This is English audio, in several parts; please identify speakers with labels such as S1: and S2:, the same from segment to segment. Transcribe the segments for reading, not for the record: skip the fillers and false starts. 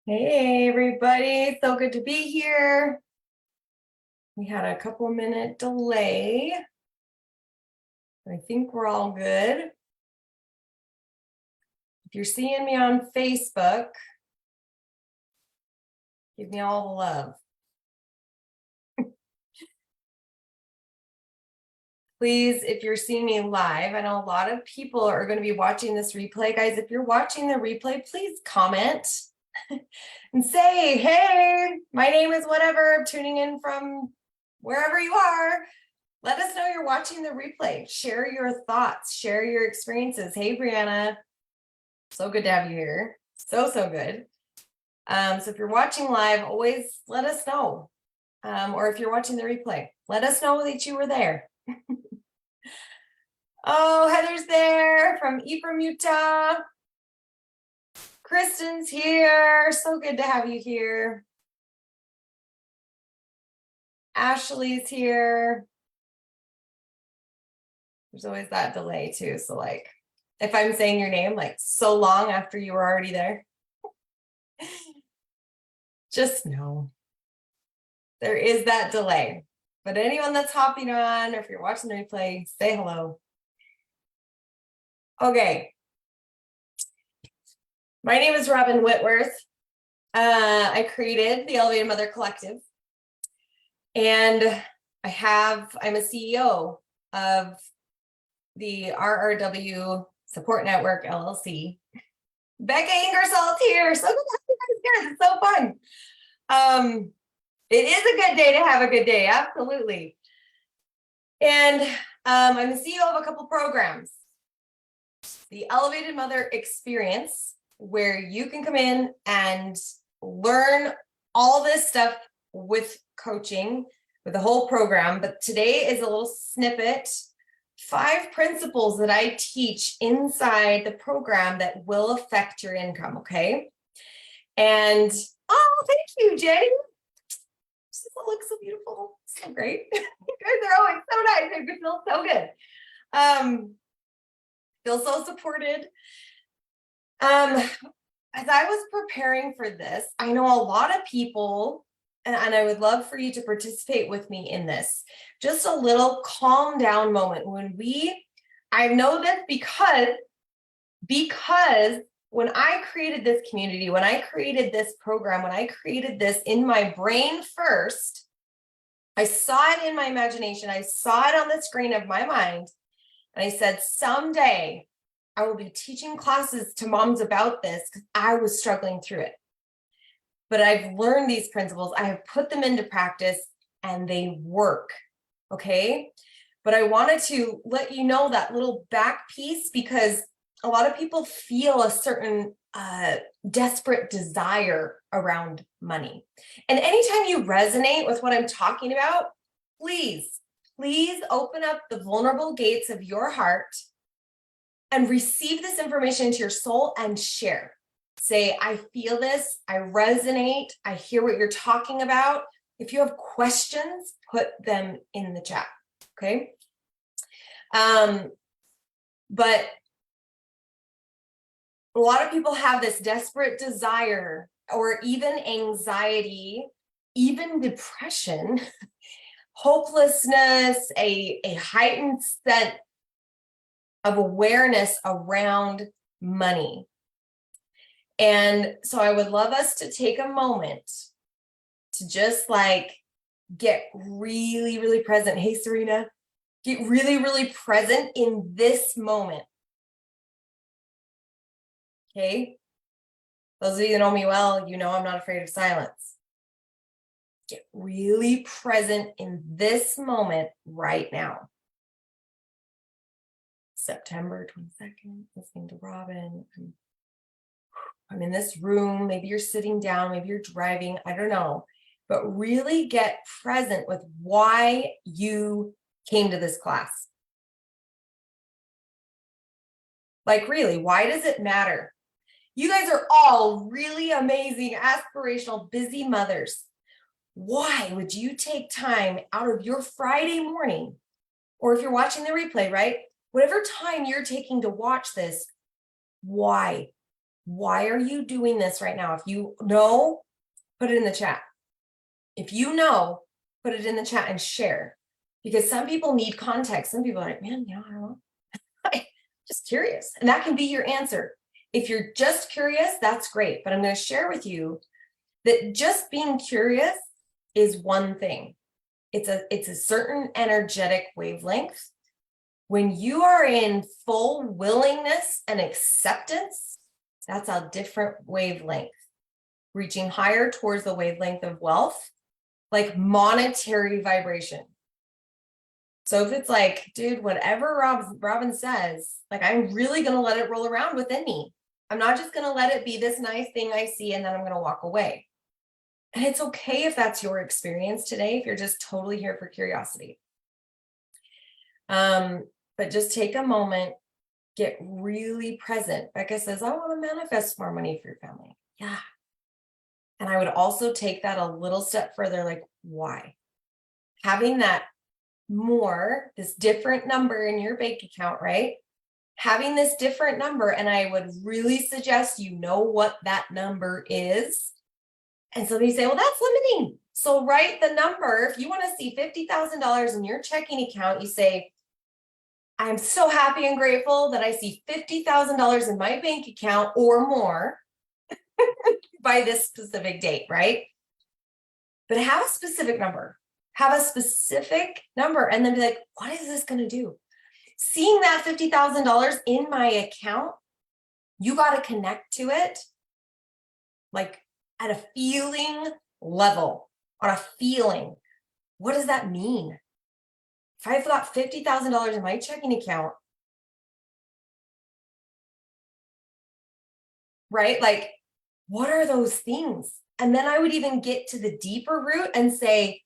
S1: Hey everybody, so good to be here. We had a couple minute delay. I think we're all good. If you're seeing me on Facebook, give me all the love. Please, if you're seeing me live, I know a lot of people are going to be watching this replay. Guys, if you're watching the replay, please comment and say, hey, my name is whatever, I'm tuning in from wherever you are. Let us know you're watching the replay. Share your thoughts, share your experiences. Hey, Brianna, so good to have you here. So good. So if you're watching live, always let us know. Or if you're watching the replay, let us know that you were there. Oh, Heather's there from Ephraim, Utah. Kristen's here. So good to have you here. Ashley's here. There's always that delay too. So like, if I'm saying your name like so long after you were already there, just know there is that delay. But anyone that's hopping on, or if you're watching the replay, say hello. Okay. My name is Robin Whitworth. I created the Elevated Mother Collective. And I'm a CEO of the RRW Support Network, LLC. Becca Ingersoll's here. So good to have you guys here. It's so fun. It is a good day to have a good day. Absolutely. And I'm the CEO of a couple programs. The Elevated Mother Experience, where you can come in and learn all this stuff with coaching, with the whole program. But today is a little snippet, 5 principles that I teach inside the program that will affect your income, okay? And, oh, thank you, Jenny. This looks so beautiful, so great. You guys are always so nice. I feel so good. Feel so supported. As I was preparing for this, I know a lot of people, and I would love for you to participate with me in this. Just a little calm down moment I know this because when I created this community, when I created this program, when I created this in my brain first, I saw it in my imagination. I saw it on the screen of my mind. And I said, someday I will be teaching classes to moms about this because I was struggling through it. But I've learned these principles. I have put them into practice and they work. Okay. But I wanted to let you know that little back piece because a lot of people feel a certain desperate desire around money. And anytime you resonate with what I'm talking about, please open up the vulnerable gates of your heart and receive this information into your soul and share. Say, I feel this, I resonate, I hear what you're talking about. If you have questions, put them in the chat, okay? But a lot of people have this desperate desire or even anxiety, even depression, hopelessness, a heightened sense of awareness around money. And so I would love us to take a moment to just like get really, really present. Hey, Serena, get really, really present in this moment. Okay. Those of you that know me well, you know I'm not afraid of silence. Get really present in this moment right now. September 22nd, listening to Robin. I'm in this room. Maybe you're sitting down, maybe you're driving, I don't know. But really get present with why you came to this class. Like, really, why does it matter? You guys are all really amazing, aspirational, busy mothers. Why would you take time out of your Friday morning, or if you're watching the replay, right? Whatever time you're taking to watch this, why? Why are you doing this right now? If you know, put it in the chat. If you know, put it in the chat and share. Because some people need context. Some people are like, man, I don't know. Just curious. And that can be your answer. If you're just curious, that's great. But I'm going to share with you that just being curious is one thing. It's a certain energetic wavelength. When you are in full willingness and acceptance, that's a different wavelength. Reaching higher towards the wavelength of wealth, like monetary vibration. So if it's like, dude, whatever Robin says, like, I'm really going to let it roll around within me. I'm not just going to let it be this nice thing I see and then I'm going to walk away. And it's okay if that's your experience today, if you're just totally here for curiosity. But just take a moment, get really present. Becca says, I want to manifest more money for your family. Yeah. And I would also take that a little step further, like, why? Having that more, this different number in your bank account, right? Having this different number, and I would really suggest you know what that number is. And somebody say, well, that's limiting. So write the number. If you want to see $50,000 in your checking account, you say, I'm so happy and grateful that I see $50,000 in my bank account or more by this specific date, right? But have a specific number. Have a specific number and then be like, what is this going to do? Seeing that $50,000 in my account, you got to connect to it like at a feeling level, on a feeling. What does that mean? If I've got $50,000 in my checking account, right? Like, what are those things? And then I would even get to the deeper root and say,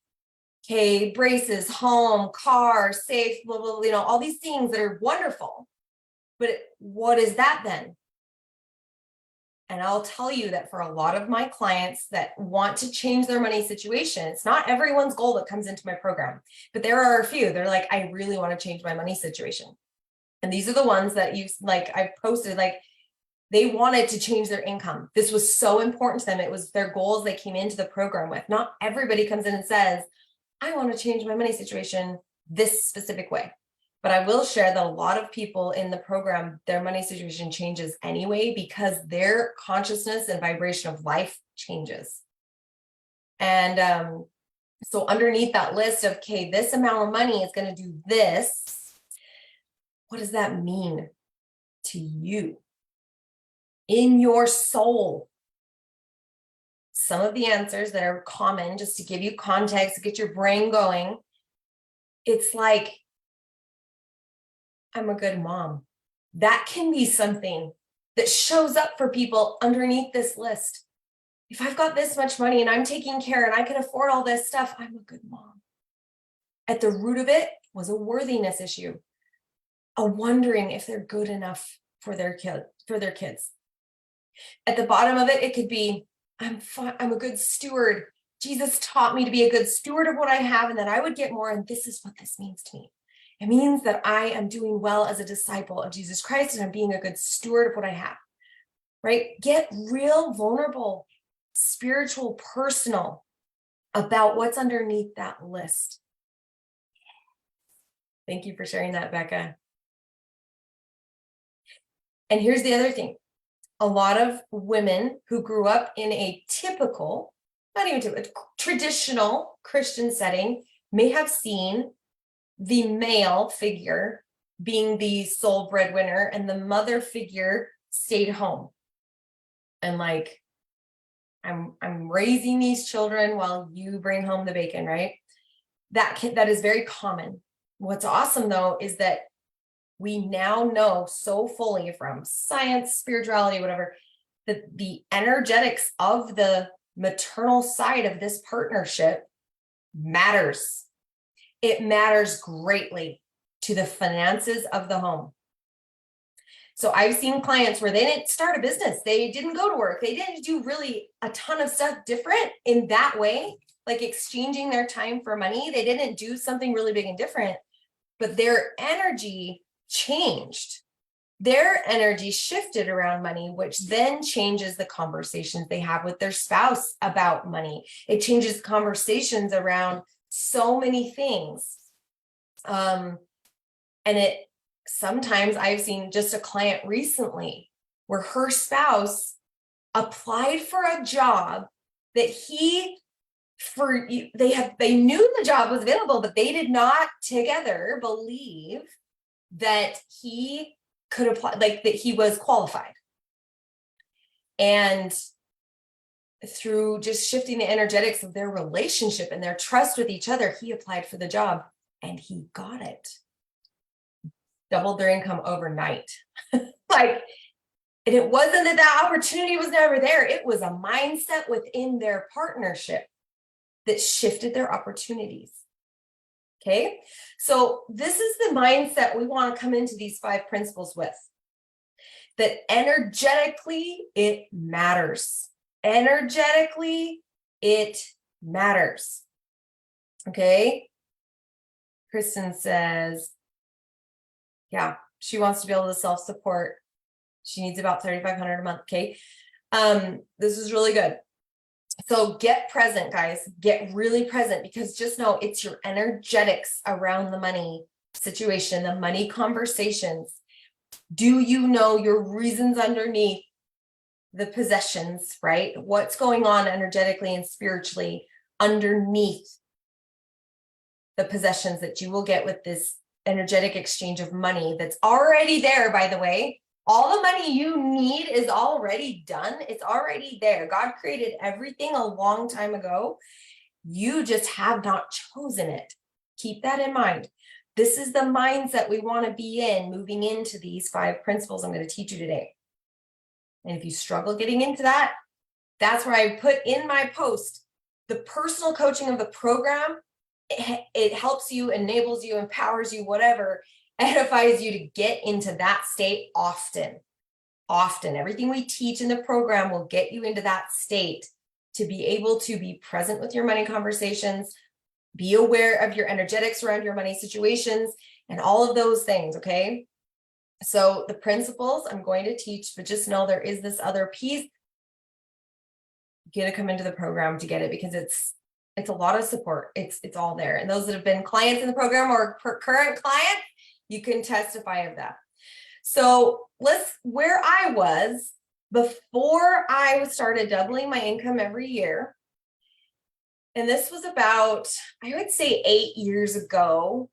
S1: okay, braces, home, car, safe, blah, blah, blah, all these things that are wonderful. But what is that then? And I'll tell you that for a lot of my clients that want to change their money situation, it's not everyone's goal that comes into my program, but there are a few. They're like, I really want to change my money situation. And these are the ones that I posted, like, they wanted to change their income. This was so important to them. It was their goals they came into the program with. Not everybody comes in and says, I want to change my money situation this specific way. But I will share that a lot of people in the program, their money situation changes anyway because their consciousness and vibration of life changes. And so underneath that list of, okay, this amount of money is going to do this. What does that mean to you in your soul? Some of the answers that are common, just to give you context, to get your brain going, it's like, I'm a good mom. That can be something that shows up for people underneath this list. If I've got this much money and I'm taking care and I can afford all this stuff, I'm a good mom. At the root of it was a worthiness issue, a wondering if they're good enough for their kids. At the bottom of it, it could be, I'm a good steward. Jesus taught me to be a good steward of what I have and that I would get more. And this is what this means to me. It means that I am doing well as a disciple of Jesus Christ and I'm being a good steward of what I have, right? Get real vulnerable, spiritual, personal about what's underneath that list. Thank you for sharing that, Becca. And here's the other thing. A lot of women who grew up in a typical, not even typical, traditional Christian setting may have seen the male figure being the sole breadwinner and the mother figure stayed home. And like, I'm raising these children while you bring home the bacon, right? That is very common. What's awesome though, is that we now know so fully from science, spirituality, whatever, that the energetics of the maternal side of this partnership matters. It matters greatly to the finances of the home. So I've seen clients where they didn't start a business. They didn't go to work. They didn't do really a ton of stuff different in that way, like exchanging their time for money. They didn't do something really big and different, but their energy changed their energy shifted around money, which then changes the conversations they have with their spouse about money. It changes conversations around so many things. And it sometimes I've seen just a client recently where her spouse applied for a job that they knew the job was available, but they did not together believe that he could apply, like that he was qualified. And through just shifting the energetics of their relationship and their trust with each other, he applied for the job and he got it. Doubled their income overnight. Like, and it wasn't that that opportunity was never there. It was a mindset within their partnership that shifted their opportunities. Okay, so this is the mindset we want to come into these 5 principles with. That energetically, it matters. Energetically, it matters. Okay, Kristen says, yeah, she wants to be able to self-support. She needs about $3,500 a month. Okay, this is really good. So get present, guys. Get really present, because just know it's your energetics around the money situation, the money conversations. Do you know your reasons underneath the possessions, right? What's going on energetically and spiritually underneath the possessions that you will get with this energetic exchange of money that's already there, by the way. All the money you need is already done. It's already there. God created everything a long time ago. You just have not chosen it. Keep that in mind. This is the mindset we want to be in moving into these 5 principles I'm going to teach you today. And if you struggle getting into that, that's where I put in my post the personal coaching of the program. It helps you, enables you, empowers you, whatever, edifies you to get into that state often. Everything we teach in the program will get you into that state to be able to be present with your money conversations, be aware of your energetics around your money situations, and all of those things. Okay, so the principles I'm going to teach, but just know there is this other piece. You got to come into the program to get it, because it's a lot of support. It's all there. And those that have been clients in the program or current clients, you can testify of that. So where I was before I started doubling my income every year. And this was about, I would say 8 years ago.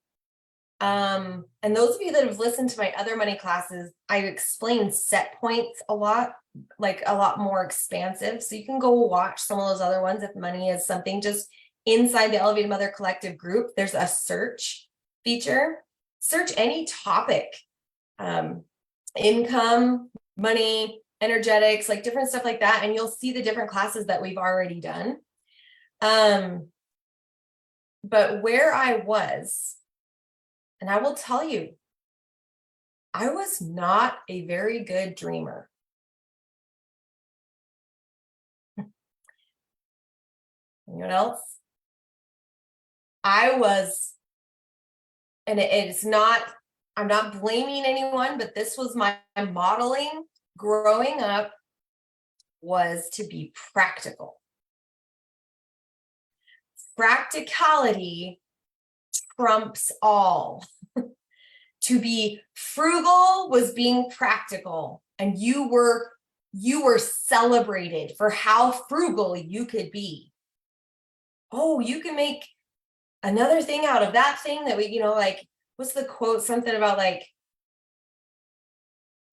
S1: And those of you that have listened to my other money classes, I explain set points a lot, like a lot more expansive. So you can go watch some of those other ones if money is something. Just inside the Elevated Mother Collective group, there's a search feature. Search any topic, income, money, energetics, like different stuff like that. And you'll see the different classes that we've already done. But where I was, and I will tell you, I was not a very good dreamer. Anyone else? I was, and it's not, I'm not blaming anyone, but this was my modeling growing up, was to be practical. Practicality trumps all. To be frugal was being practical, and you were celebrated for how frugal you could be. Oh, you can make another thing out of that thing that we, like, what's the quote? Something about like,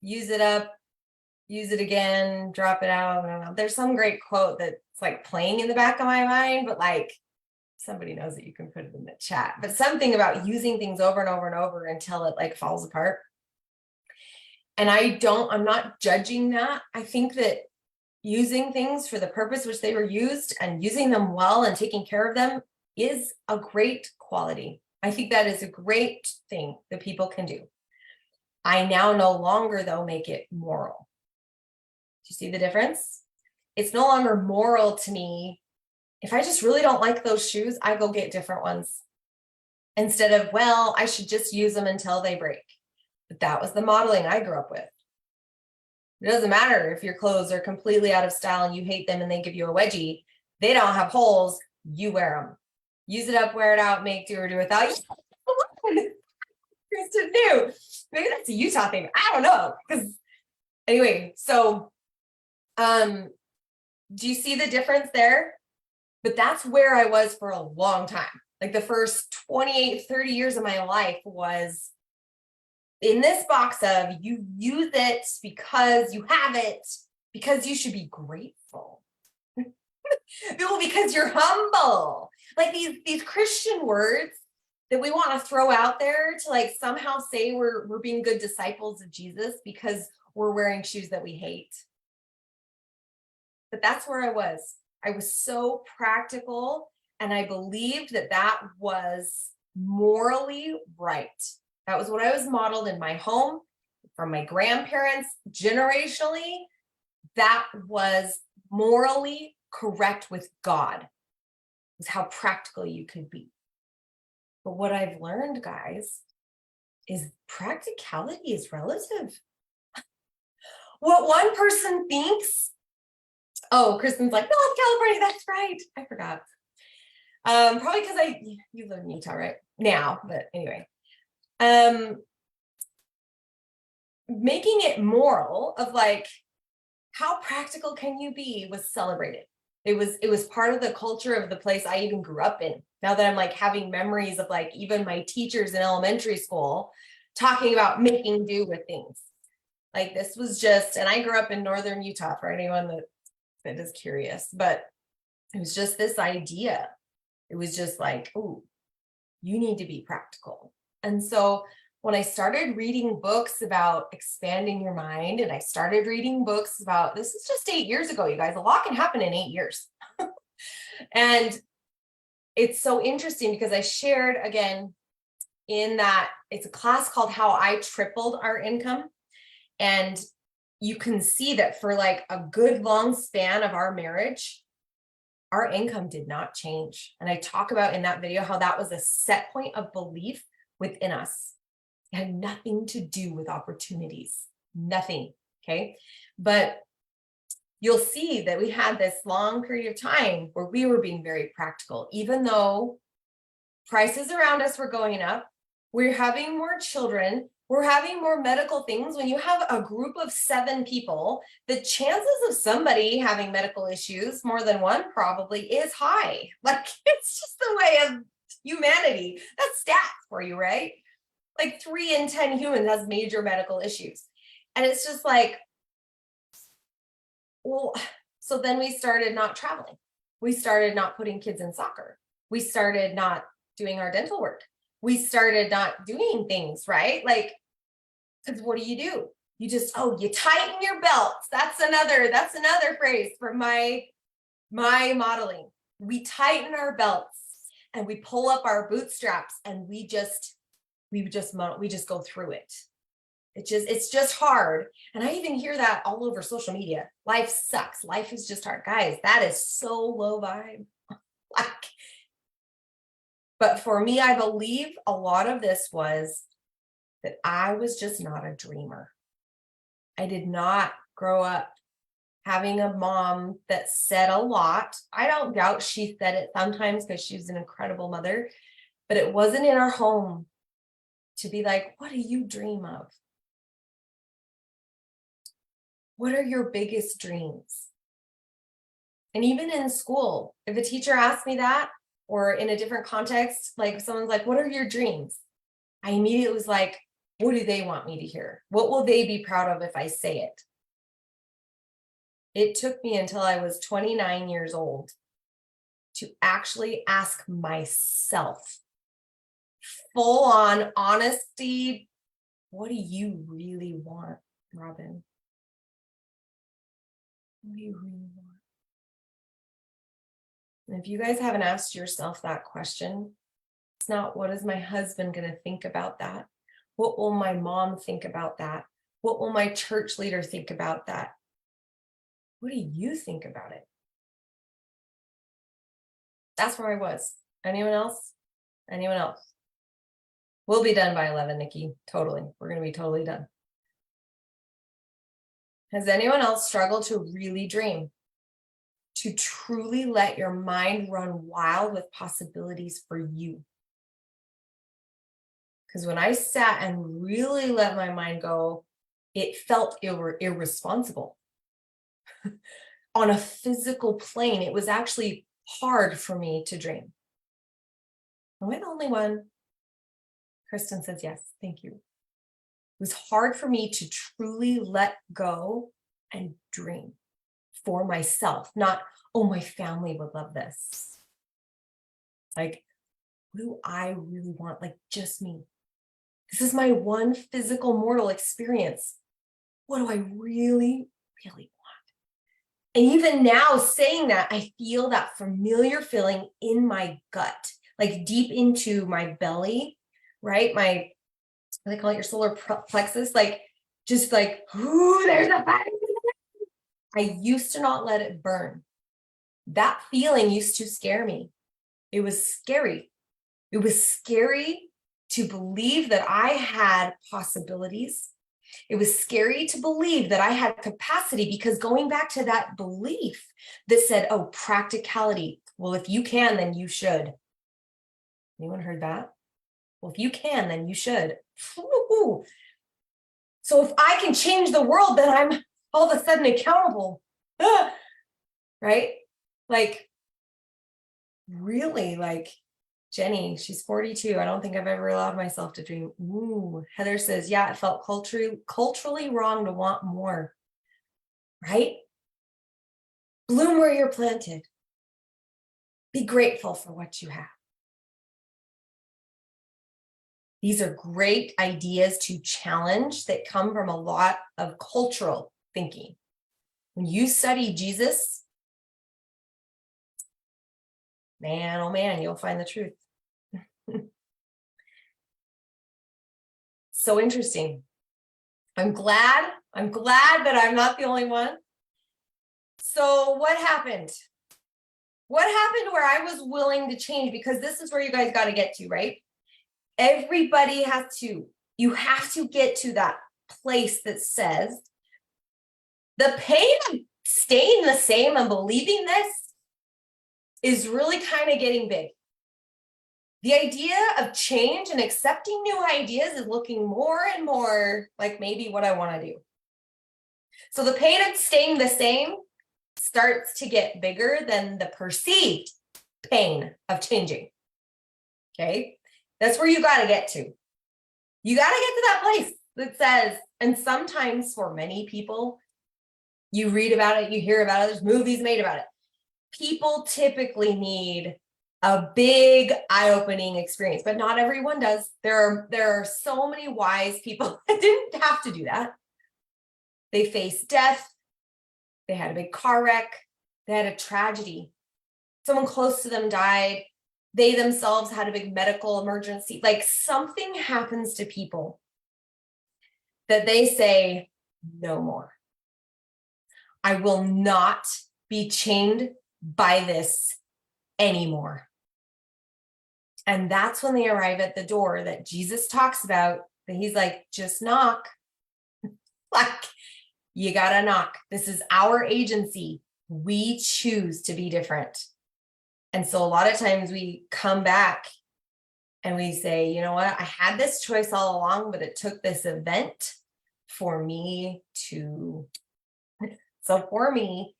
S1: use it up, use it again, drop it out. I don't know. There's some great quote that's like playing in the back of my mind, but like, somebody knows that, you can put it in the chat, but something about using things over and over and over until it like falls apart. And I'm not judging that. I think that using things for the purpose which they were used and using them well and taking care of them is a great quality. I think that is a great thing that people can do. I now no longer, though, make it moral. Do you see the difference? It's no longer moral to me. If I just really don't like those shoes, I go get different ones. Instead of, well, I should just use them until they break. But that was the modeling I grew up with. It doesn't matter if your clothes are completely out of style and you hate them and they give you a wedgie. They don't have holes. You wear them. Use it up, wear it out, make do or do without. Kristen knew. Maybe that's a Utah thing. I don't know. Because anyway, so do you see the difference there? But that's where I was for a long time. Like the first 28, 30 years of my life was in this box of you use it because you have it, because you should be grateful. No, because you're humble. Like these Christian words that we want to throw out there to like somehow say we're being good disciples of Jesus because we're wearing shoes that we hate. But that's where I was. I was so practical, and I believed that that was morally right. That was what I was modeled in my home, from my grandparents, generationally. That was morally correct with God, is how practical you could be. But what I've learned, guys, is practicality is relative. What one person thinks, oh, Kristen's like, no, it's California, that's right. I forgot. Probably because you live in Utah right now, but anyway. Making it moral of like, how practical can you be was celebrated. It was part of the culture of the place I even grew up in. Now that I'm like having memories of like even my teachers in elementary school talking about making do with things. Like this was just, and I grew up in northern Utah for anyone that is curious, but it was just this idea. It was just like, oh, you need to be practical. And so when I started reading books about expanding your mind, and I started reading books about, this is just 8 years ago, you guys, a lot can happen in 8 years. And it's so interesting because I shared again in that it's a class called How I Tripled Our Income. And you can see that for like a good long span of our marriage, our income did not change. And I talk about in that video how that was a set point of belief within us. It had nothing to do with opportunities, nothing. Okay. But you'll see that we had this long period of time where we were being very practical, even though prices around us were going up. We're having more children. We're having more medical things. When you have a group of 7 people, the chances of somebody having medical issues, more than one probably, is high. Like it's just the way of humanity. That's stats for you, right? Like 3 in 10 humans has major medical issues. And it's just like, well, so then we started not traveling. We started not putting kids in soccer. We started not doing our dental work. We started not doing things, right? Like, because what do? You just, you tighten your belts. That's another phrase from my modeling. We tighten our belts and we pull up our bootstraps and we just go through it. It's just hard. And I even hear that all over social media. Life sucks. Life is just hard. Guys, that is so low vibe. Like, but for me, I believe a lot of this was that I was just not a dreamer. I did not grow up having a mom that said a lot. I don't doubt she said it sometimes because she's an incredible mother, but it wasn't in our home to be like, what do you dream of? What are your biggest dreams? And even in school, if a teacher asked me that, or in a different context, like someone's like, what are your dreams? I immediately was like, what do they want me to hear? What will they be proud of if I say it? It took me until I was 29 years old to actually ask myself, full on honesty, what do you really want, Robin? What do you really want? And if you guys haven't asked yourself that question, it's not, what is my husband going to think about that? What will my mom think about that? What will my church leader think about that? What do you think about it? That's where I was. Anyone else? Anyone else? We'll be done by 11, Nikki. Totally. We're going to be totally done. Has anyone else struggled to really dream? To truly let your mind run wild with possibilities for you? Because when I sat and really let my mind go, it felt irresponsible. On a physical plane, it was actually hard for me to dream. Am I the only one? Kristen says yes. Thank you. It was hard for me to truly let go and dream for myself, not, oh, my family would love this. Like, what do I really want? Like, just me. This is my one physical mortal experience. What do I really, really want? And even now saying that, I feel that familiar feeling in my gut, like deep into my belly, right? My, what do they call it, your solar plexus, like, just like, ooh, there's a fire. I used to not let it burn. That feeling used to scare me. It was scary. It was scary to believe that I had possibilities. It was scary to believe that I had capacity, because going back to that belief that said, oh, practicality. Well, if you can, then you should. Anyone heard that? Well, if you can, then you should. Ooh. So if I can change the world, then I'm all of a sudden accountable. Right? Like, really, like, Jenny, she's 42. I don't think I've ever allowed myself to dream. Ooh, Heather says, yeah, it felt culturally wrong to want more. Right? Bloom where you're planted. Be grateful for what you have. These are great ideas to challenge that come from a lot of cultural thinking. When you study Jesus, man, oh man, you'll find the truth. So interesting. I'm glad that I'm not the only one. So what happened? What happened where I was willing to change? Because this is where you guys got to get to, right? Everybody has to, you have to get to that place that says the pain of staying the same and believing this is really kind of getting big. The idea of change and accepting new ideas is looking more and more like maybe what I want to do. So the pain of staying the same starts to get bigger than the perceived pain of changing. Okay? That's where you got to get to. You got to get to that place that says, and sometimes for many people, you read about it, you hear about it, there's movies made about it. People typically need a big eye-opening experience, but not everyone does. There are so many wise people that didn't have to do that. They faced death. They had a big car wreck. They had a tragedy. Someone close to them died. They themselves had a big medical emergency. Like, something happens to people that they say, no more. I will not be chained by this anymore. And that's when they arrive at the door that Jesus talks about, that he's like, just knock. Like, you gotta knock. This is our agency. We choose to be different. And so a lot of times we come back and we say, you know what? I had this choice all along, but it took this event for me to. So for me,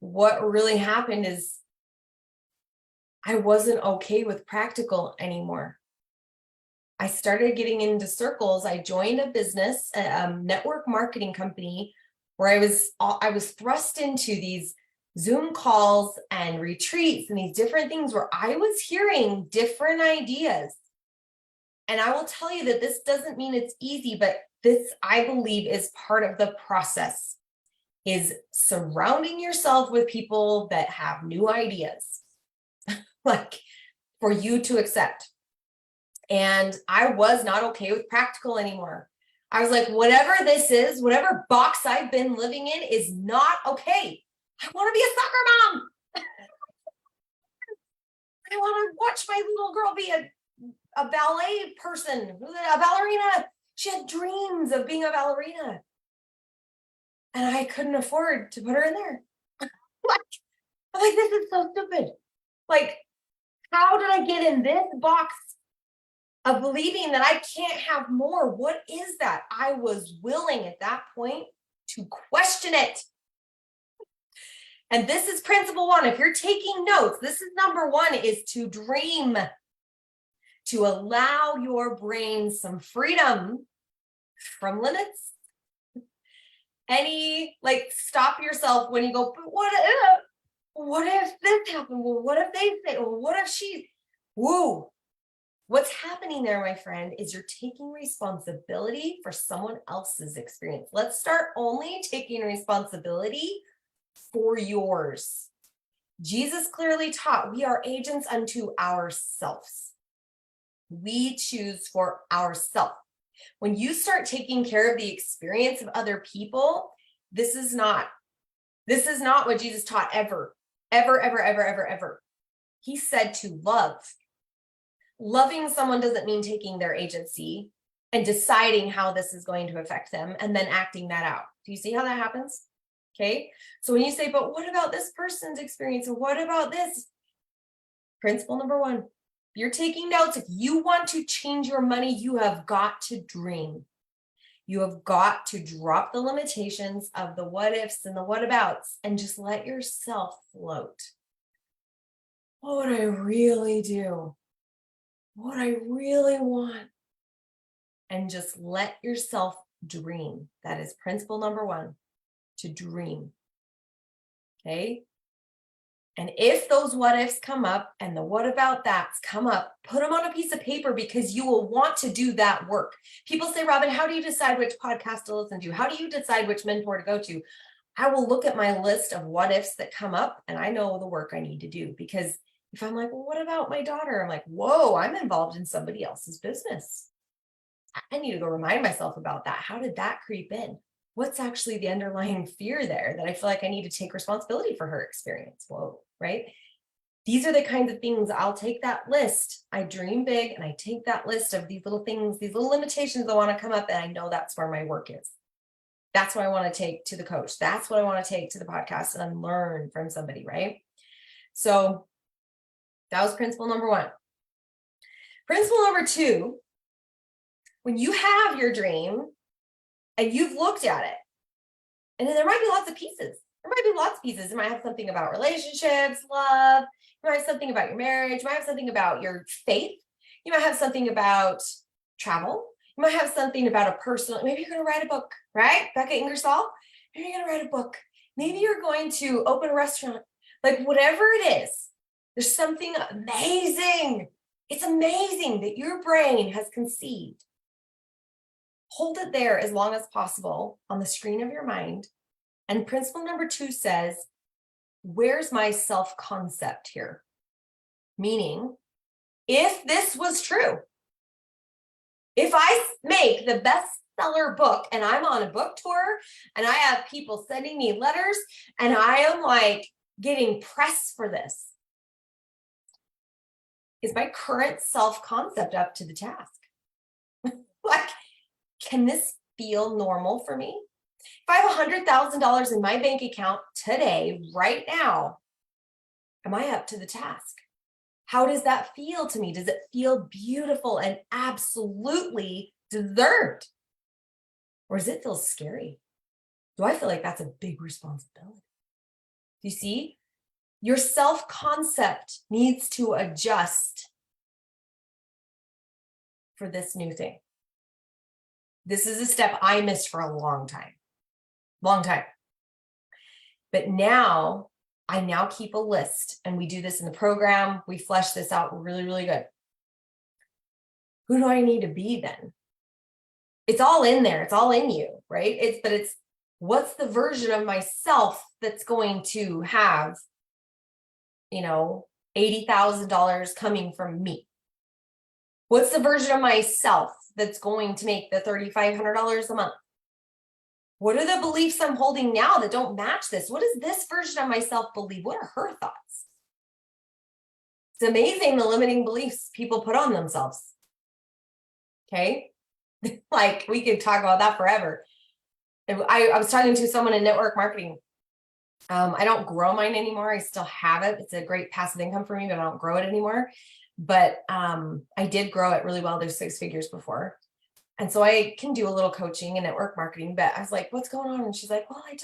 S1: what really happened is I wasn't okay with practical anymore. I started getting into circles. I joined a business, a network marketing company, where I was thrust into these Zoom calls and retreats and these different things where I was hearing different ideas. And I will tell you that this doesn't mean it's easy, but this, I believe, is part of the process, is surrounding yourself with people that have new ideas, like, for you to accept. And I was not okay with practical anymore. I was like, whatever this is, whatever box I've been living in is not okay. I want to be a soccer mom. I want to watch my little girl be a a ballet person, a ballerina. She had dreams of being a ballerina. And I couldn't afford to put her in there. I'm like, this is so stupid. Like, how did I get in this box of believing that I can't have more? What is that? I was willing at that point to question it. And this is principle one. If you're taking notes, this is number one, is to dream, to allow your brain some freedom from limits. Stop yourself when you go, but what if this happened? Well, what if they say, well, what if she, woo. What's happening there, my friend, is you're taking responsibility for someone else's experience. Let's start only taking responsibility for yours. Jesus clearly taught we are agents unto ourselves. We choose for ourselves. When you start taking care of the experience of other people, this is not what Jesus taught ever. He said to love. Loving someone doesn't mean taking their agency and deciding how this is going to affect them and then acting that out. Do you see how that happens? Okay. So when you say, but what about this person's experience? And what about this? Principle number one, you're taking notes. If you want to change your money, you have got to dream. You have got to drop the limitations of the what ifs and the what abouts and just let yourself float. What would I really do? What I really want, and just let yourself dream. That is principle number one, to dream. Okay. And if those what ifs come up and the what about that's come up, put them on a piece of paper because you will want to do that work. People say, Robin, how do you decide which podcast to listen to? How do you decide which mentor to go to? I will look at my list of what ifs that come up and I know the work I need to do, because if I'm like, well, what about my daughter? I'm like, whoa, I'm involved in somebody else's business. I need to go remind myself about that. How did that creep in? What's actually the underlying fear there that I feel like I need to take responsibility for her experience? Whoa, right? These are the kinds of things. I'll take that list. I dream big and I take that list of these little things, these little limitations that want to come up, and I know that's where my work is. That's what I want to take to the coach. That's what I want to take to the podcast and learn from somebody, right? So that was principle number one. Principle number two, when you have your dream and you've looked at it, and then there might be lots of pieces. There might be lots of pieces. It might have something about relationships, love. You might have something about your marriage. You might have something about your faith. You might have something about travel. You might have something about a personal, maybe you're going to write a book, right? Becca Ingersoll, maybe you're going to write a book. Maybe you're going to open a restaurant. Like whatever it is, there's something amazing. It's amazing that your brain has conceived. Hold it there as long as possible on the screen of your mind. And principle number two says, where's my self-concept here? Meaning, if this was true, if I make the bestseller book and I'm on a book tour and I have people sending me letters and I am like getting press for this, is my current self-concept up to the task? Like, can this feel normal for me? If I have $100,000 in my bank account today, right now, am I up to the task? How does that feel to me? Does it feel beautiful and absolutely deserved? Or does it feel scary? Do I feel like that's a big responsibility? You see, your self-concept needs to adjust for this new thing. This is a step I missed for a long time. But now, I now keep a list, and we do this in the program. We flesh this out really, really good. Who do I need to be then? It's all in there. It's all in you, right? It's what's the version of myself that's going to have, $80,000 coming from me? What's the version of myself that's going to make the $3,500 a month? What are the beliefs I'm holding now that don't match this? What does this version of myself believe? What are her thoughts? It's amazing the limiting beliefs people put on themselves. Okay. Like we could talk about that forever. I was talking to someone in network marketing. I don't grow mine anymore. I still have it. It's a great passive income for me, but I don't grow it anymore. But I did grow it really well. There's 6 figures before. And so I can do a little coaching and network marketing, but I was like, what's going on? And she's like, well, I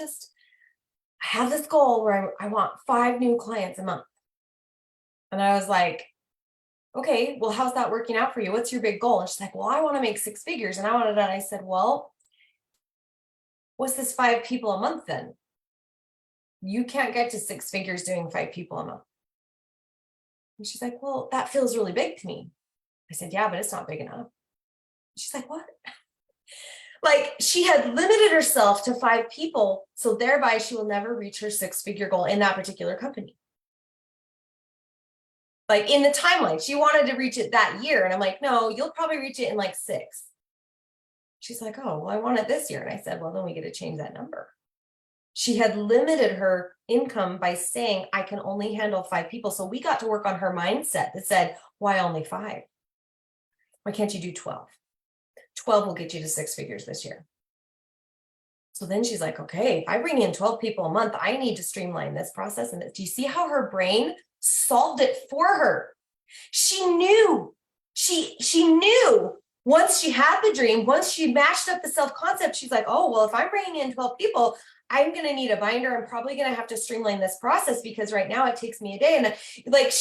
S1: have this goal where I want 5 new clients a month. And I was like, okay, well, how's that working out for you? What's your big goal? And she's like, well, I want to make 6 figures. And I said, well, what's this 5 people a month then? You can't get to 6 figures doing 5 people a month. And she's like, well, that feels really big to me. I said, yeah, but it's not big enough. She's like, what? Like she had limited herself to 5 people. So thereby she will never reach her 6-figure goal in that particular company. Like in the timeline, she wanted to reach it that year. And I'm like, no, you'll probably reach it in like 6. She's like, oh, well, I want it this year. And I said, well, then we get to change that number. She had limited her income by saying, I can only handle 5 people. So we got to work on her mindset that said, why only 5? Why can't you do 12? 12 will get you to 6 figures this year. So then she's like, okay, if I bring in 12 people a month, I need to streamline this process. And do you see how her brain solved it for her? She knew, she knew once she had the dream, once she matched up the self-concept, she's like, oh, well, if I'm bringing in 12 people, I'm going to need a binder. I'm probably going to have to streamline this process because right now it takes me a day. And like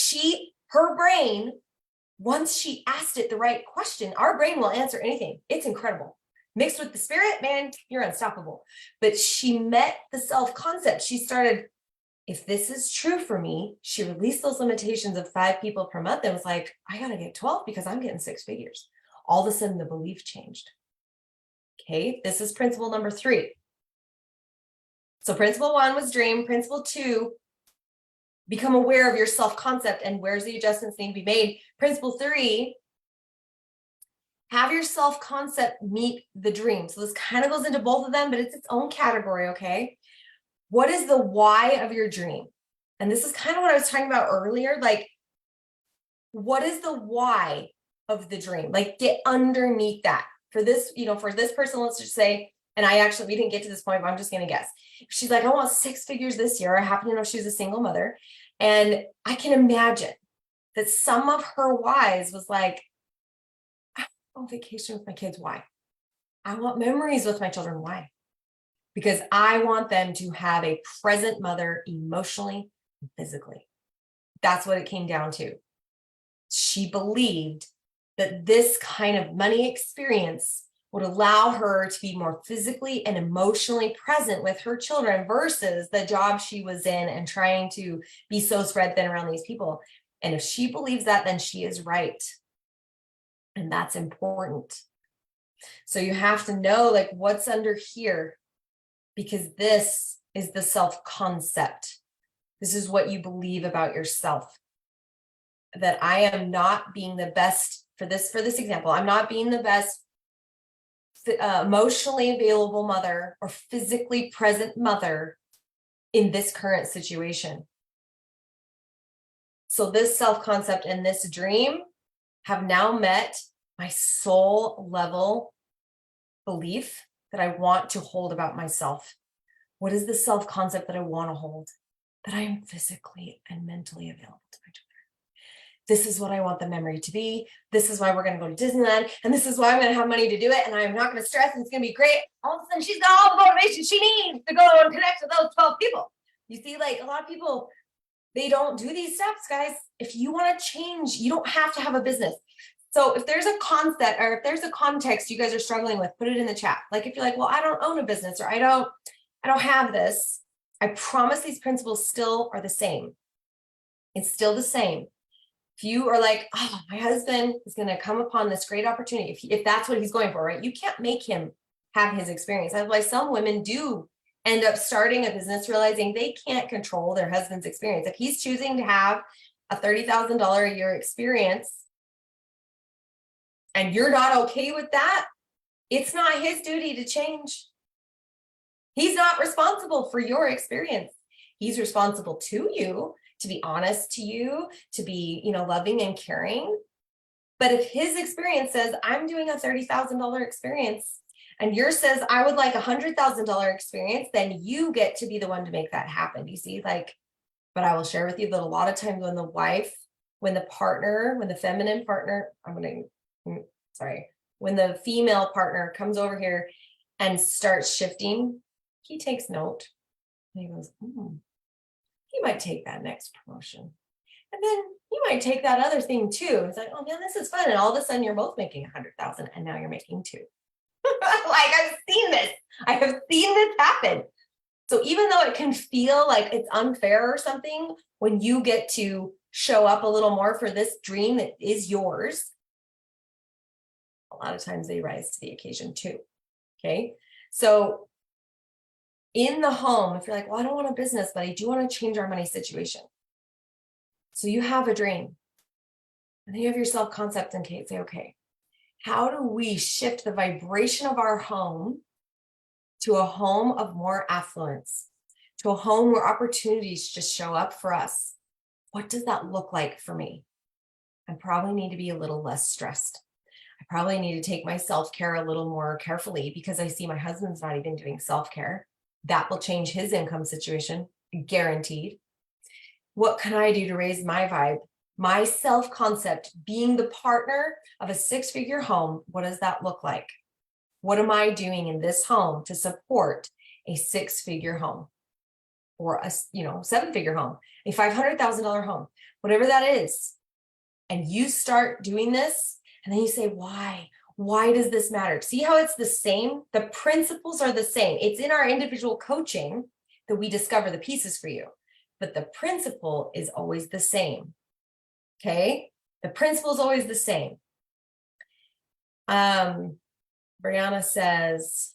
S1: her brain, once she asked it the right question, our brain will answer anything. It's incredible. Mixed with the spirit, man, you're unstoppable. But she met the self-concept. She started, if this is true for me, she released those limitations of 5 people per month and was like, I got to get 12 because I'm getting 6 figures. All of a sudden, the belief changed. Okay, this is principle number 3. So principle 1 was dream. Principle 2, become aware of your self-concept and where's the adjustments need to be made. Principle 3, have your self-concept meet the dream. So this kind of goes into both of them, but it's its own category, okay? What is the why of your dream? And this is kind of what I was talking about earlier. Like, what is the why of the dream? Like, get underneath that. For this, for this person, let's just say, and we didn't get to this point, but I'm just going to guess. She's like, I want 6 figures this year. I happen to know she's a single mother. And I can imagine that some of her whys was like, I want vacation with my kids. Why? I want memories with my children. Why? Because I want them to have a present mother emotionally and physically. That's what it came down to. She believed that this kind of money experience would allow her to be more physically and emotionally present with her children versus the job she was in and trying to be so spread thin around these people. And if she believes that, then she is right. And that's important. So you have to know like what's under here, because this is the self-concept. This is what you believe about yourself. That I am not being the best for this example. I'm not being the best emotionally available mother or physically present mother in this current situation. So this self-concept and this dream have now met my soul level belief that I want to hold about myself. What is the self-concept that I want to hold? That I am physically and mentally available to my children. This is what I want the memory to be. This is why we're going to go to Disneyland. And this is why I'm going to have money to do it. And I'm not going to stress. And it's going to be great. All of a sudden, she's got all the motivation she needs to go and connect with those 12 people. You see, like a lot of people, they don't do these steps, guys. If you want to change, you don't have to have a business. So if there's a concept or if there's a context you guys are struggling with, put it in the chat. Like if you're like, well, I don't own a business or I don't have this. I promise these principles still are the same. It's still the same. If you are like, oh, my husband is going to come upon this great opportunity, if that's what he's going for, right? You can't make him have his experience. That's why some women do end up starting a business, realizing they can't control their husband's experience. If he's choosing to have a $30,000 a year experience and you're not okay with that, it's not his duty to change. He's not responsible for your experience. He's responsible to you to be honest to you, to be, loving and caring. But if his experience says, I'm doing a $30,000 experience, and yours says, I would like $100,000 experience, then you get to be the one to make that happen. You see, but I will share with you that a lot of times when when the feminine partner, when the female partner comes over here and starts shifting, he takes note and he goes, he might take that next promotion. And then you might take that other thing too. It's like, oh man, this is fun. And all of a sudden you're both making 100,000 and now you're making 2. I've seen this. I have seen this happen. So even though it can feel like it's unfair or something, when you get to show up a little more for this dream that is yours, a lot of times they rise to the occasion too. Okay. So in the home, if you're like, well, I don't want a business, but I do want to change our money situation. So you have a dream and then you have your self-concept and say, okay, how do we shift the vibration of our home to a home of more affluence, to a home where opportunities just show up for us? What does that look like for me? I probably need to be a little less stressed. I probably need to take my self-care a little more carefully because I see my husband's not even doing self-care. That will change his income situation, guaranteed. What can I do to raise my vibe? My self-concept, being the partner of a 6-figure home, what does that look like? What am I doing in this home to support a 6-figure home or a 7-figure home, a $500,000 home, whatever that is? And you start doing this and then you say, why? Why does this matter? See how it's the same? The principles are the same. It's in our individual coaching that we discover the pieces for you, but the principle is always the same. Okay. The principle is always the same. Brianna says,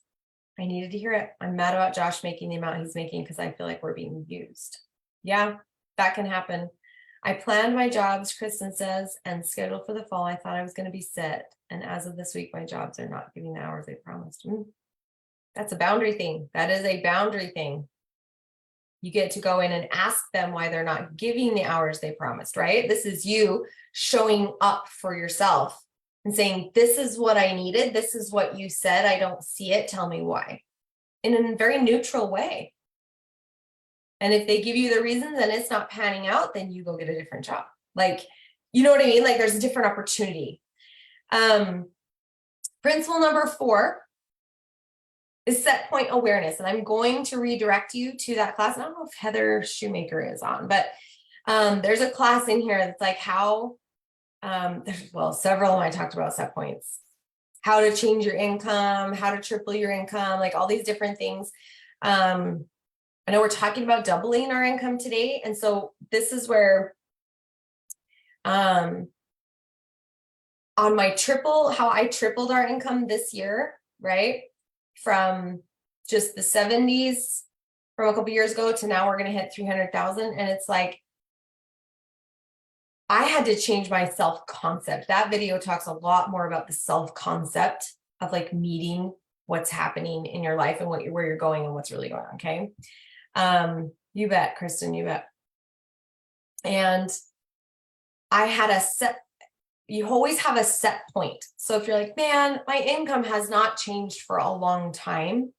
S1: I needed to hear it. I'm mad about Josh making the amount he's making because I feel like we're being used. Yeah, that can happen. I planned my jobs, Kristen says, and scheduled for the fall. I thought I was going to be set. And as of this week, my jobs are not giving the hours they promised. That's a boundary thing. That is a boundary thing. You get to go in and ask them why they're not giving the hours they promised, right? This is you showing up for yourself and saying, this is what I needed. This is what you said. I don't see it. Tell me why. In a very neutral way. And if they give you the reasons and it's not panning out, then you go get a different job. You know what I mean? There's a different opportunity. Principle number 4 is set point awareness. And I'm going to redirect you to that class. I don't know if Heather Shoemaker is on, but there's a class in here that's like how, several of them I talked about set points, how to change your income, how to triple your income, all these different things. I know we're talking about doubling our income today. And so this is where, on my how I tripled our income this year, right? From just the 70s from a couple years ago to now we're going to hit 300,000. And it's like, I had to change my self-concept. That video talks a lot more about the self-concept of meeting what's happening in your life and where you're going and what's really going on. Okay. You bet, Kristen, you bet. And I had you always have a set point. So if you're like, man, my income has not changed for a long time,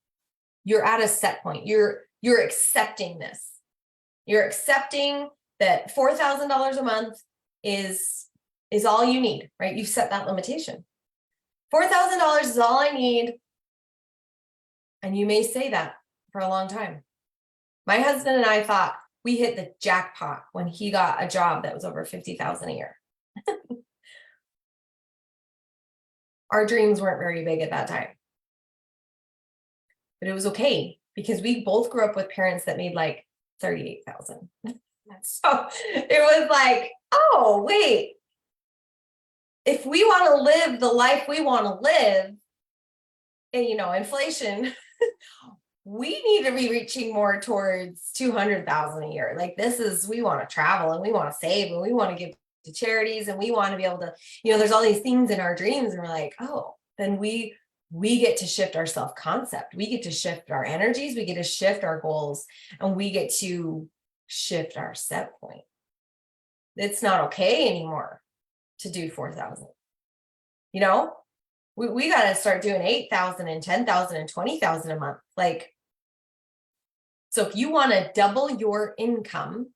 S1: you're at a set point. You're accepting this. You're accepting that $4,000 a month is all you need, right? You've set that limitation. $4,000 is all I need. And you may say that for a long time. My husband and I thought we hit the jackpot when he got a job that was over $50,000 a year. Our dreams weren't very big at that time. But it was okay because we both grew up with parents that made $38,000. So it was like, oh, wait, if we want to live the life we want to live, and inflation, we need to be reaching more towards 200,000 a year. We want to travel and we want to save and we want to give to charities and we want to be able to, there's all these things in our dreams and we're like, oh, then we get to shift our self-concept. We get to shift our energies. We get to shift our goals and we get to shift our set point. It's not okay anymore to do 4,000. You know, we got to start doing 8,000 and 10,000 and 20,000 a month. Like, so if you want to double your income,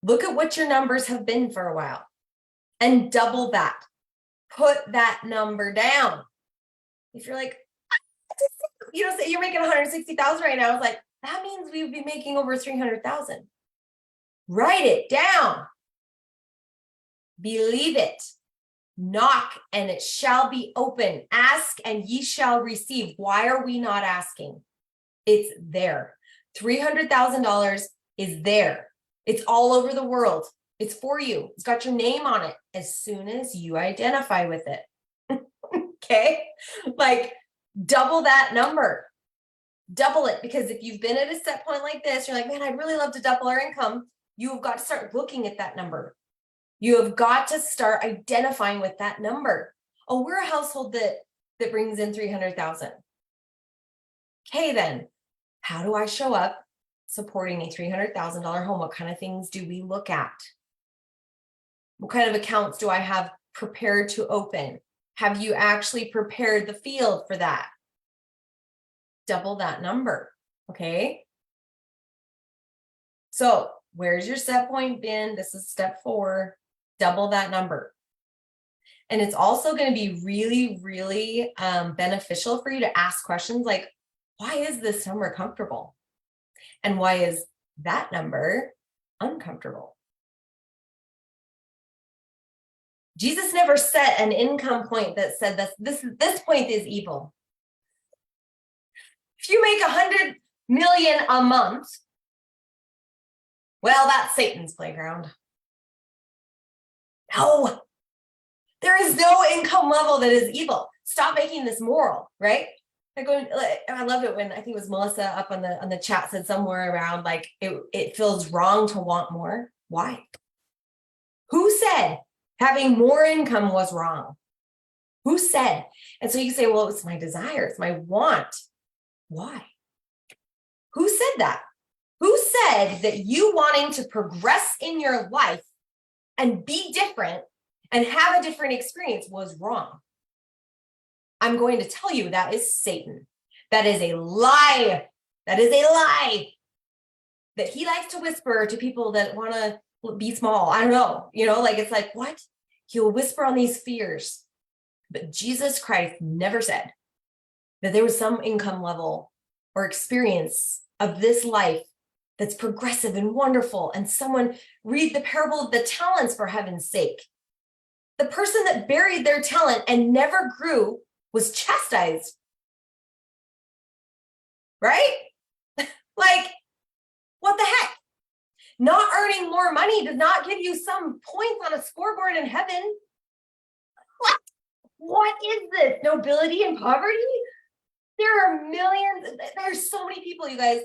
S1: look at what your numbers have been for a while and double that. Put that number down. If you're like, you know, say you're making 160,000 right now, it's like, that means we would be making over 300,000. Write it down. Believe it. Knock and it shall be open. Ask and ye shall receive. Why are we not asking? It's there. $300,000 is there. It's all over the world. It's for you. It's got your name on it as soon as you identify with it. Okay? Like, double that number. Double it, because if you've been at a set point like this, you're like, man, I'd really love to double our income. You've got to start looking at that number. You have got to start identifying with that number. Oh, we're a household that brings in 300,000. Okay, then how do I show up supporting a $300,000 home? What kind of things do we look at? What kind of accounts do I have prepared to open? Have you actually prepared the field for that? Double that number, okay? So where's your set point been? This is step 4. Double that number. And it's also going to be really, really beneficial for you to ask questions like, why is this number comfortable? And why is that number uncomfortable? Jesus never set an income point that said this point is evil. If you make 100 million a month, well, that's Satan's playground. No, there is no income level that is evil. Stop making this moral, right? I love it when I think it was Melissa up on the chat said somewhere around like it feels wrong to want more. Why? Who said having more income was wrong? Who said? And so you say, well, it's my desire, it's my want. Why? Who said that? Who said that you wanting to progress in your life and be different and have a different experience was wrong? I'm going to tell you that is Satan. That is a lie. That is a lie. That he likes to whisper to people that want to be small. I don't know. You know, like it's like, what? He'll whisper on these fears. But Jesus Christ never said that there was some income level or experience of this life that's progressive and wonderful. And someone read the parable of the talents, for heaven's sake. The person that buried their talent and never grew was chastised. Right? Like, what the heck? Not earning more money does not give you some points on a scoreboard in heaven. What? What is this? Nobility and poverty? There are millions. There's so many people, you guys.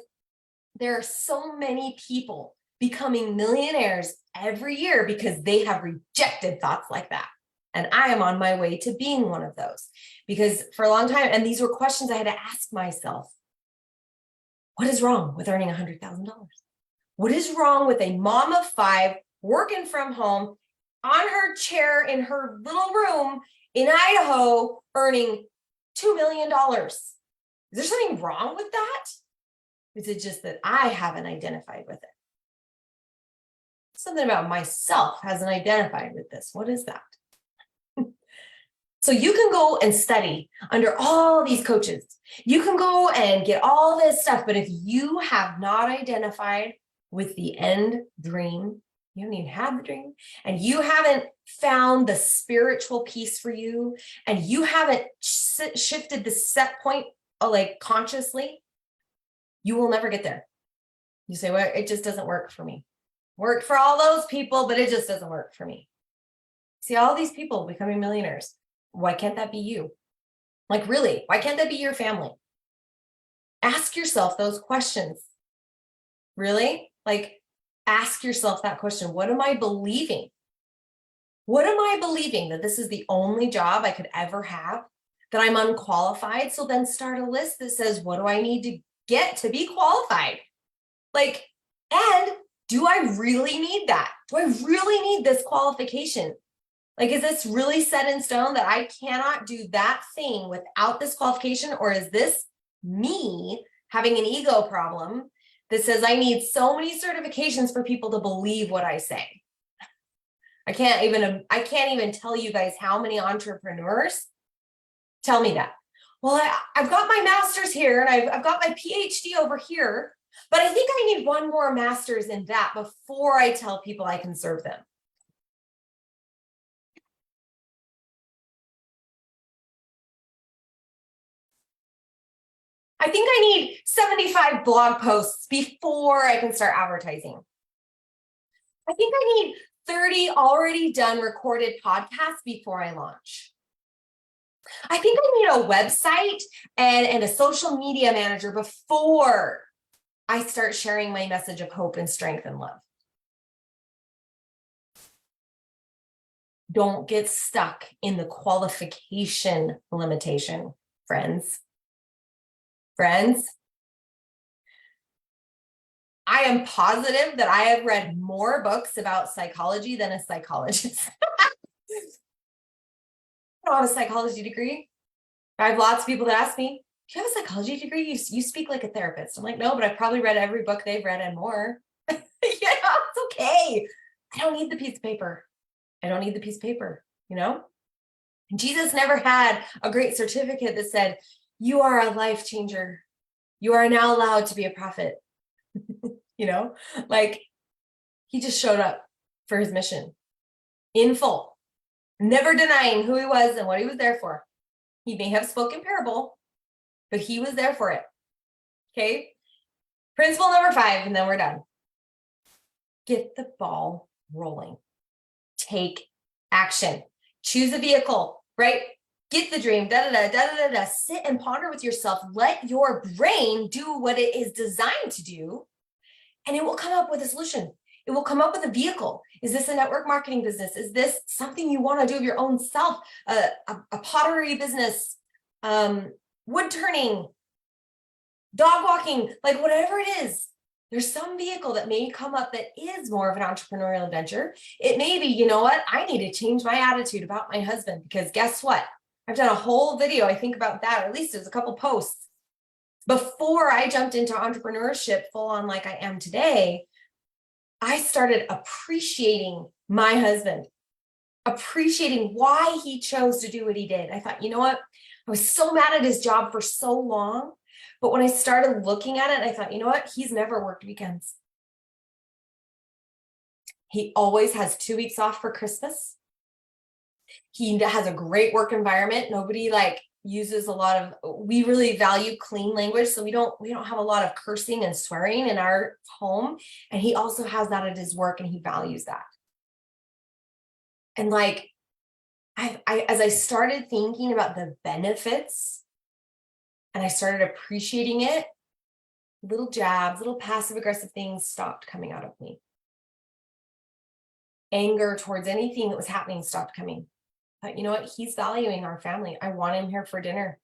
S1: There are so many people becoming millionaires every year because they have rejected thoughts like that. And I am on my way to being one of those, because for a long time, and these were questions I had to ask myself. What is wrong with earning $100,000? What is wrong with a mom of 5 working from home on her chair in her little room in Idaho earning $2 million? Is there something wrong with that? Is it just that I haven't identified with it? Something about myself hasn't identified with this. What is that? So you can go and study under all these coaches. You can go and get all this stuff, but if you have not identified with the end dream, you haven't even had the dream, and you haven't found the spiritual piece for you, and you haven't shifted the set point like consciously, you will never get there. You say, well, it just doesn't work for me. Worked for all those people, but it just doesn't work for me. See, all these people becoming millionaires. Why can't that be you? Like, really, why can't that be your family? Ask yourself those questions. Really? Like, ask yourself that question. What am I believing? What am I believing? That this is the only job I could ever have? That I'm unqualified? So then start a list that says, what do I need to get to be qualified? Like, and Do I really need that? Do I really need this qualification? Like, is this really set in stone that I cannot do that thing without this qualification? Or is this me having an ego problem that says I need so many certifications for people to believe what I say? I can't even tell you guys how many entrepreneurs tell me that. Well, I've got my master's here and I've got my PhD over here, but I think I need one more master's in that before I tell people I can serve them. I think I need 75 blog posts before I can start advertising. I think I need 30 already done recorded podcasts before I launch. I think I need a website and a social media manager before I start sharing my message of hope and strength and love. Don't get stuck in the qualification limitation, friends. Friends, I am positive that I have read more books about psychology than a psychologist. I don't have a psychology degree. I have lots of people that ask me, do you have a psychology degree? You speak like a therapist. I'm like, no, but I've probably read every book they've read and more. It's okay. I don't need the piece of paper. I don't need the piece of paper, Jesus never had a great certificate that said, you are a life changer. You are now allowed to be a prophet. Like he just showed up for his mission in full, never denying who he was and what he was there for. He may have spoken parable, but he was there for it. Okay. Principle number 5, and then we're done. Get the ball rolling. Take action. Choose a vehicle, right? Get the dream, sit and ponder with yourself. Let your brain do what it is designed to do, and it will come up with a solution. It will come up with a vehicle. Is this a network marketing business? Is this something you want to do of your own self? A pottery business, wood turning, dog walking, like whatever it is. There's some vehicle that may come up that is more of an entrepreneurial adventure. It may be, you know what? I need to change my attitude about my husband because guess what? I've done a whole video, I think, about that, or at least there's a couple posts. Before I jumped into entrepreneurship full on like I am today, I started appreciating my husband, appreciating why he chose to do what he did. I thought, you know what? I was so mad at his job for so long. But when I started looking at it, I thought, you know what? He's never worked weekends. He always has 2 weeks off for Christmas. He has a great work environment. Nobody uses a lot of, we really value clean language. So we don't have a lot of cursing and swearing in our home. And he also has that at his work and he values that. And as I started thinking about the benefits and I started appreciating it, little jabs, little passive aggressive things stopped coming out of me. Anger towards anything that was happening stopped coming. But you know what? He's valuing our family. I want him here for dinner.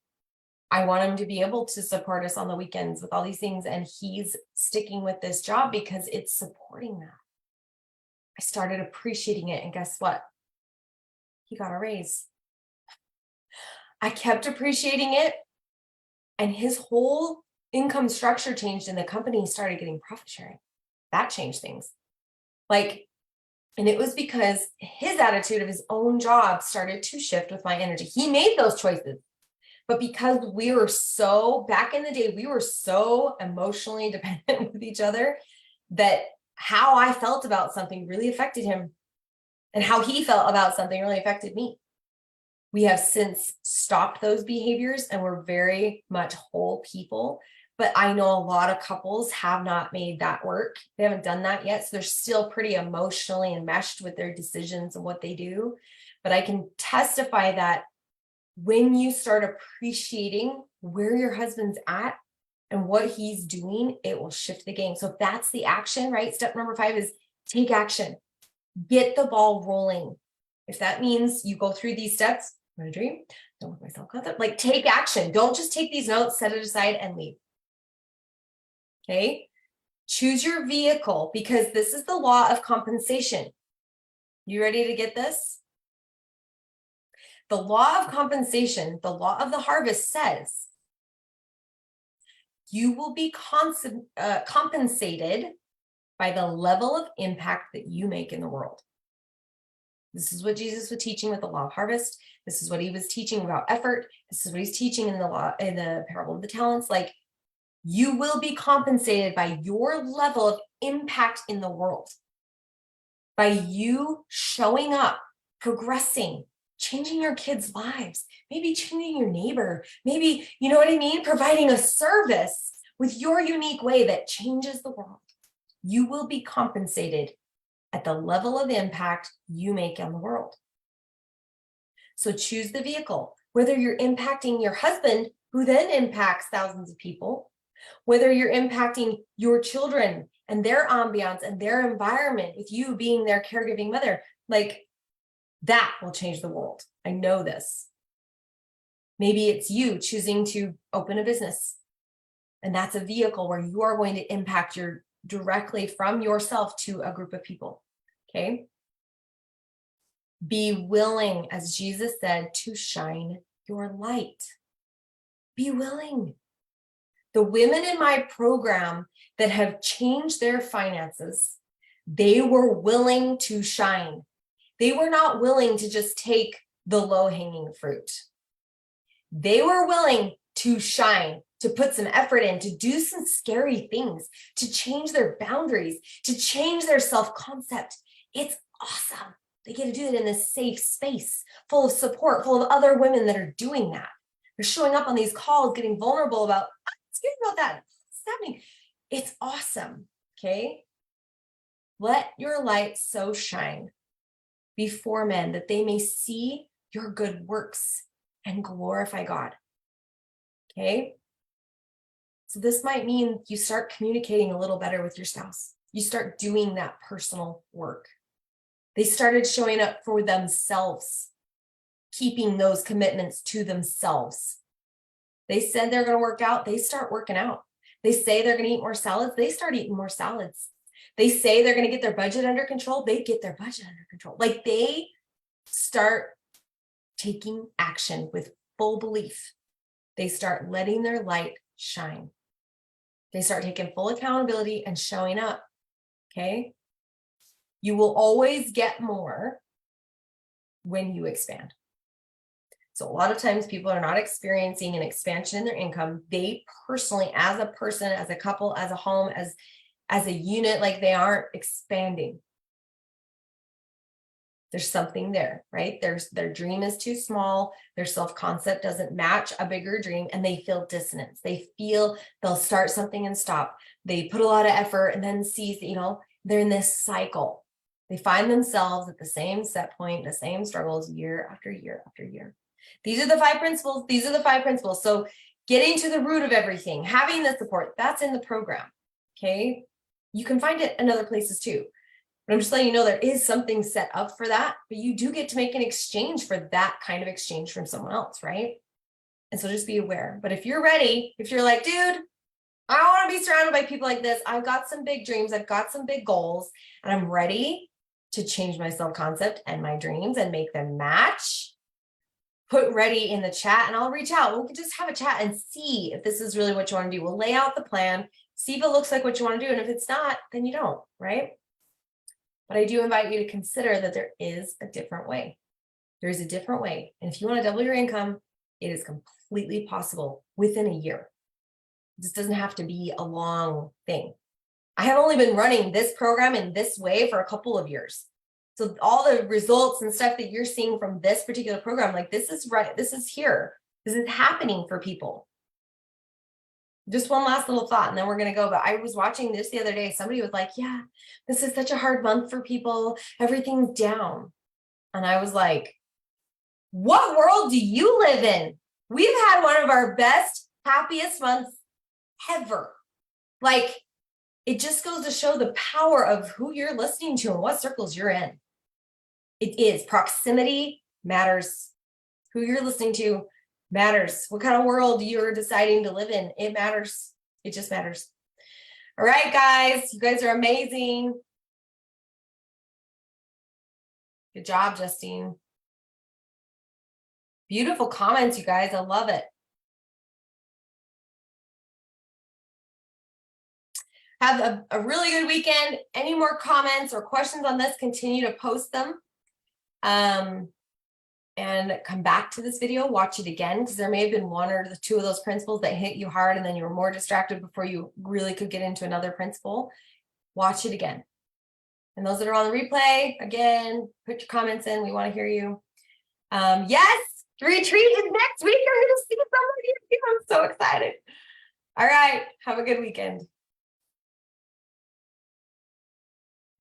S1: I want him to be able to support us on the weekends with all these things. And he's sticking with this job because it's supporting that. I started appreciating it. And guess what? He got a raise. I kept appreciating it. And his whole income structure changed and the company started getting profit sharing. That changed things. And it was because his attitude of his own job started to shift with my energy. He made those choices. But because we were back in the day, we were so emotionally dependent with each other that how I felt about something really affected him. And how he felt about something really affected me. We have since stopped those behaviors and we're very much whole people. But I know a lot of couples have not made that work. They haven't done that yet. So they're still pretty emotionally enmeshed with their decisions and what they do. But I can testify that when you start appreciating where your husband's at and what he's doing, it will shift the game. So that's the action, right? Step number 5 is take action. Get the ball rolling. If that means you go through these steps, I'm gonna dream, don't let myself concept, take action. Don't just take these notes, set it aside and leave. Okay. Choose your vehicle, because this is the law of compensation. You ready to get this? The law of compensation, the law of the harvest says you will be compensated by the level of impact that you make in the world. This is what Jesus was teaching with the law of harvest. This is what he was teaching about effort. This is what he's teaching in the parable of the talents. Like, you will be compensated by your level of impact in the world, by you showing up, progressing, changing your kids' lives, maybe changing your neighbor, maybe, you know what I mean? Providing a service with your unique way that changes the world. You will be compensated at the level of impact you make on the world. So choose the vehicle, whether you're impacting your husband, who then impacts thousands of people, whether you're impacting your children and their ambiance and their environment with you being their caregiving mother, like, that will change the world. I know this. Maybe it's you choosing to open a business, and that's a vehicle where you are going to impact directly from yourself to a group of people. Okay. Be willing, as Jesus said, to shine your light. Be willing. The women in my program that have changed their finances, they were willing to shine. They were not willing to just take the low-hanging fruit. They were willing to shine, to put some effort in, to do some scary things, to change their boundaries, to change their self-concept. It's awesome. They get to do it in this safe space, full of support, full of other women that are doing that. They're showing up on these calls, getting vulnerable about, I'm scared about that. What's happening? It's awesome. Okay. Let your light so shine before men that they may see your good works and glorify God. Okay. So this might mean you start communicating a little better with your spouse. You start doing that personal work. They started showing up for themselves, keeping those commitments to themselves. They said they're going to work out. They start working out. They say they're going to eat more salads. They start eating more salads. They say they're going to get their budget under control. They get their budget under control. Like, they start taking action with full belief. They start letting their light shine. They start taking full accountability and showing up. Okay. You will always get more when you expand. So a lot of times people are not experiencing an expansion in their income. They personally, as a person, as a couple, as a home, as a unit, like, they aren't expanding. There's something there, right? Their dream is too small. Their self-concept doesn't match a bigger dream, and they feel dissonance. They feel they'll start something and stop. They put a lot of effort and then see, they're in this cycle. They find themselves at the same set point, the same struggles year after year after year. These are the 5 principles. These are the 5 principles. So getting to the root of everything, having the support, that's in the program. Okay. You can find it in other places too. But I'm just letting you know there is something set up for that, but you do get to make an exchange for that kind of exchange from someone else, right? And so just be aware. But if you're ready, if you're like, dude, I want to be surrounded by people like this. I've got some big dreams. I've got some big goals, and I'm ready to change my self-concept and my dreams and make them match. Put ready in the chat, and I'll reach out. We can just have a chat and see if this is really what you want to do. We'll lay out the plan, see if it looks like what you want to do. And if it's not, then you don't, right? But I do invite you to consider that there is a different way. There is a different way. And if you want to double your income, it is completely possible within a year. This doesn't have to be a long thing. I have only been running this program in this way for a couple of years. So all the results and stuff that you're seeing from this particular program, like, this is right. This is here. This is happening for people. Just one last little thought, and then we're going to go. But I was watching this the other day. Somebody was like, yeah, this is such a hard month for people. Everything's down. And I was like, what world do you live in? We've had one of our best, happiest months ever. Like, it just goes to show the power of who you're listening to and what circles you're in. It is. Proximity matters. Who you're listening to matters. What kind of world you're deciding to live in, it matters. It just matters. All right, guys, you guys are amazing. Good job, Justine. Beautiful comments, you guys. I love it. Have a really good weekend. Any more comments or questions on this, continue to post them. And come back to this video, watch it again, because there may have been one or two of those principles that hit you hard and then you were more distracted before you really could get into another principle. Watch it again. And those that are on the replay, again, put your comments in. We want to hear you. Yes, retreat is next week. I'm going to see somebody. I'm so excited. All right. Have a good weekend.